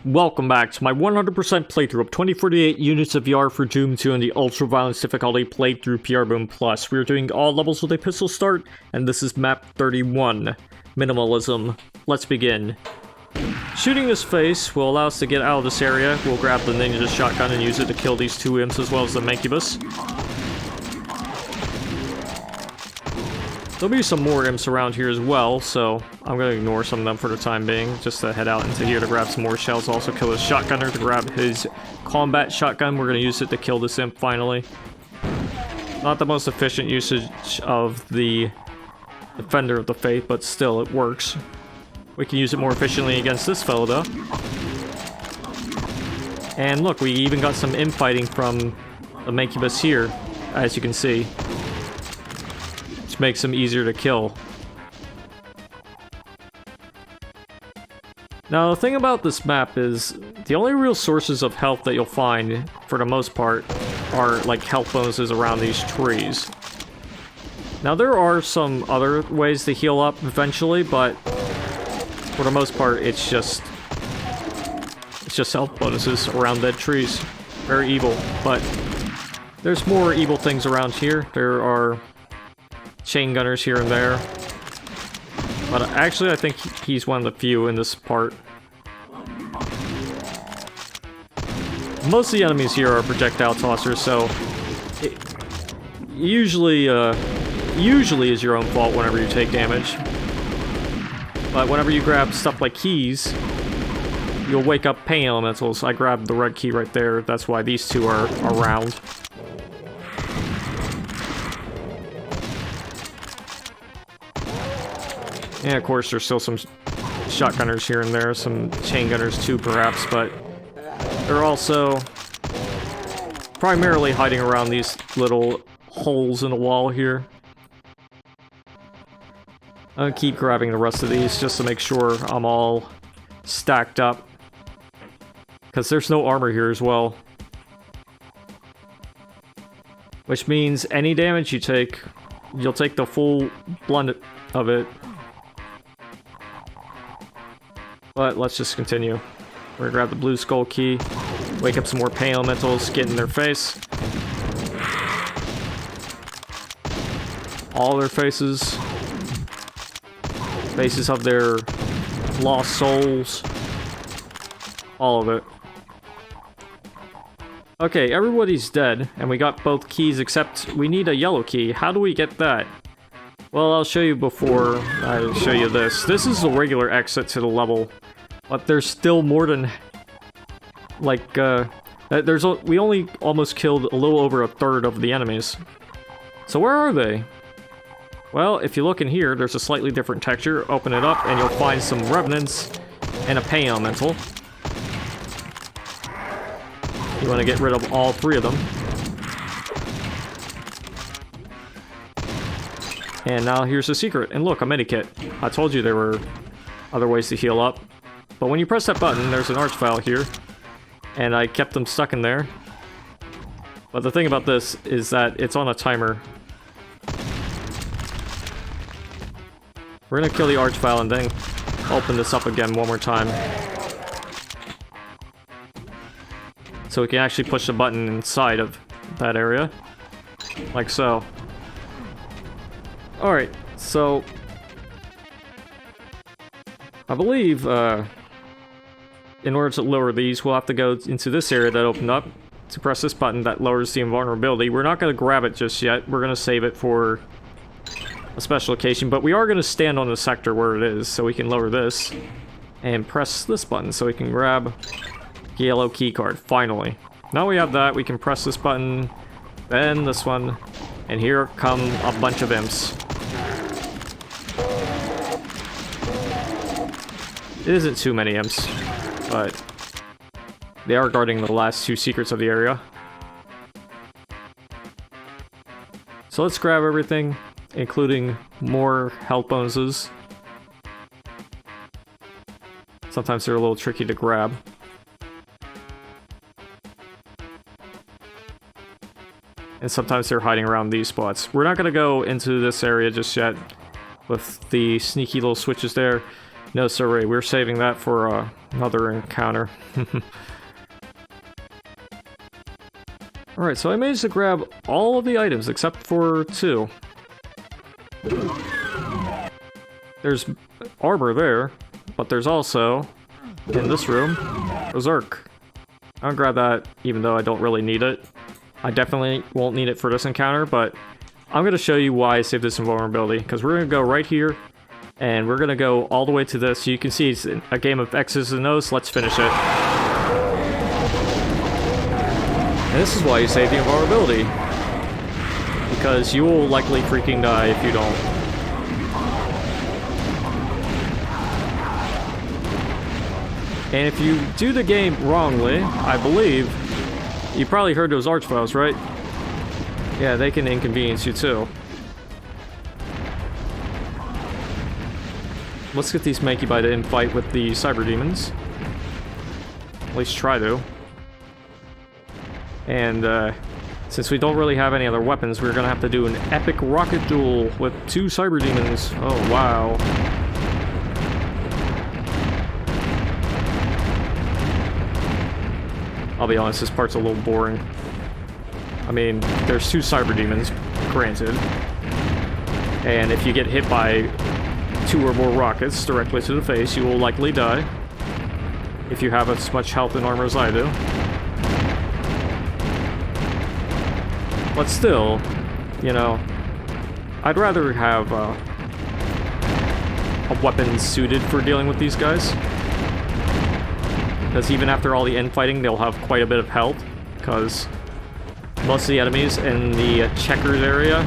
Welcome back to my 100% playthrough of 2048 Units of VR for Doom 2 in the Ultra Violence difficulty PrBoom Plus. We're doing all levels with a pistol start, and this is MAP31, Minimalism. Let's begin. Shooting this face will allow us to get out of this area. We'll grab the ninja shotgun and use it to kill these two imps as well as the Mancubus. There'll be some more imps around here as well, so I'm going to ignore some of them for the time being, just to head out into here to grab some more shells. Also kill his shotgunner to grab his combat shotgun. We're going to use it to kill this imp finally. Not the most efficient usage of the Defender of the Faith, but still, it works. We can use it more efficiently against this fellow, though. And look, we even got some infighting from the Mancubus here, as you can see. Which makes them easier to kill. Now, the thing about this map is, the only real sources of health that you'll find, for the most part, are like health bonuses around these trees. Now, there are some other ways to heal up eventually, but for the most part, it's just health bonuses around dead trees. Very evil, but there's more evil things around here. There are chain gunners here and there. But actually, I think he's one of the few in this part. Most of the enemies here are projectile tossers, so it usually is your own fault whenever you take damage. But whenever you grab stuff like keys, you'll wake up pain elementals. I grabbed the red key right there. That's why these two are around. And of course, there's still some shotgunners here and there, some chain gunners too, perhaps, but they're also primarily hiding around these little holes in the wall here. I'll keep grabbing the rest of these just to make sure I'm all stacked up, because there's no armor here as well. Which means any damage you take, you'll take the full blunt of it. But let's just continue. We're gonna grab the blue skull key, wake up some more pain elementals, get in their face. All their faces. Faces of their lost souls. All of it. Okay, everybody's dead, and we got both keys except we need a yellow key. How do we get that? Well, I'll show you before I show you this. This is the regular exit to the level, but there's still more than, like, we only almost killed a little over a third of the enemies. So where are they? Well, if you look in here, there's a slightly different texture. Open it up, and you'll find some revenants and a pain elemental. You want to get rid of all three of them. And now here's the secret. And look, a medikit. I told you there were other ways to heal up. But when you press that button, there's an archvile here. And I kept them stuck in there. But the thing about this is that it's on a timer. We're gonna kill the archvile and then open this up again one more time. So we can actually push the button inside of that area. Like so. Alright, so I believe in order to lower these, we'll have to go into this area that opened up to press this button that lowers the invulnerability. We're not going to grab it just yet. We're going to save it for a special occasion, but we are going to stand on the sector where it is, so we can lower this and press this button so we can grab the yellow key card, finally. Now we have that, we can press this button, then this one, and here come a bunch of imps. It isn't too many imps, but they are guarding the last two secrets of the area. So let's grab everything, including more health bonuses. Sometimes they're a little tricky to grab. And sometimes they're hiding around these spots. We're not going to go into this area just yet with the sneaky little switches there. No, sorry, we're saving that for another encounter. Alright, so I managed to grab all of the items except for 2. There's armor there, but there's also, in this room, a Zerk. I'll grab that even though I don't really need it. I definitely won't need it for this encounter, but I'm going to show you why I saved this invulnerability, because we're going to go right here, and we're going to go all the way to this. So you can see it's a game of X's and O's. Let's finish it. And this is why you save the invulnerability, because you will likely freaking die if you don't. And if you do the game wrongly, I believe, you probably heard those archviles, right? Yeah, they can inconvenience you too. Let's get these Mankey to infight with the cyber demons. At least try to. And since we don't really have any other weapons, we're gonna have to do an epic rocket duel with 2 cyber demons. Oh wow. I'll be honest, this part's a little boring. I mean, there's 2 cyber demons, granted. And if you get hit by 2 or more rockets directly to the face, you will likely die. If you have as much health and armor as I do. But still, you know, I'd rather have a weapon suited for dealing with these guys. Because even after all the infighting, they'll have quite a bit of health. Because most of the enemies in the checkers area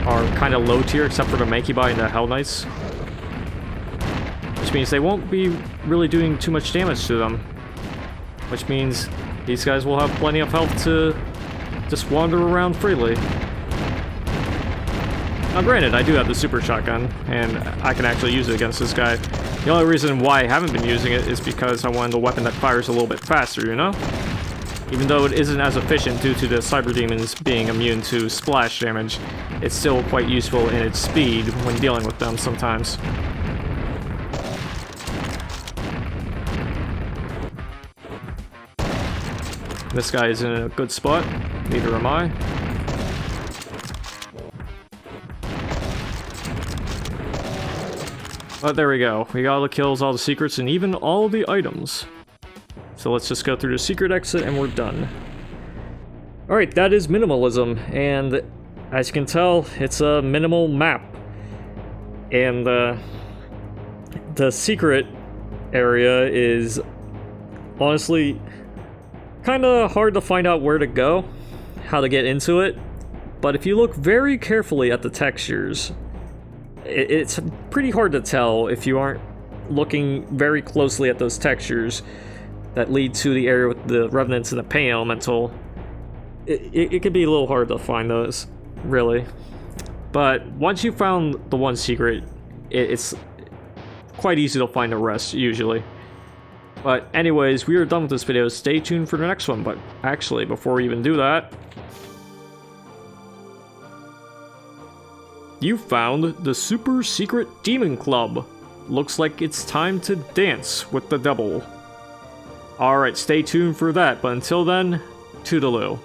are kind of low tier, except for the Mankibai and the Hell Knights. Which means they won't be really doing too much damage to them. Which means these guys will have plenty of health to just wander around freely. Now granted, I do have the super shotgun, and I can actually use it against this guy. The only reason why I haven't been using it is because I wanted a weapon that fires a little bit faster, you know? Even though it isn't as efficient due to the cyber demons being immune to splash damage, it's still quite useful in its speed when dealing with them sometimes. This guy is in a good spot, neither am I. But there we go. We got all the kills, all the secrets, and even all the items. So let's just go through the secret exit and we're done. Alright, that is Minimalism, and as you can tell, it's a minimal map. And the secret area is honestly kind of hard to find out where to go, how to get into it. But if you look very carefully at the textures, it's pretty hard to tell if you aren't looking very closely at those textures that lead to the area with the revenants and the pain elemental. It could be a little hard to find those, really. But once you found the one secret, it's quite easy to find the rest, usually. But anyways, we are done with this video. Stay tuned for the next one. But actually, before we even do that, you found the super secret demon club. Looks like it's time to dance with the devil. Alright, stay tuned for that, but until then, toodaloo.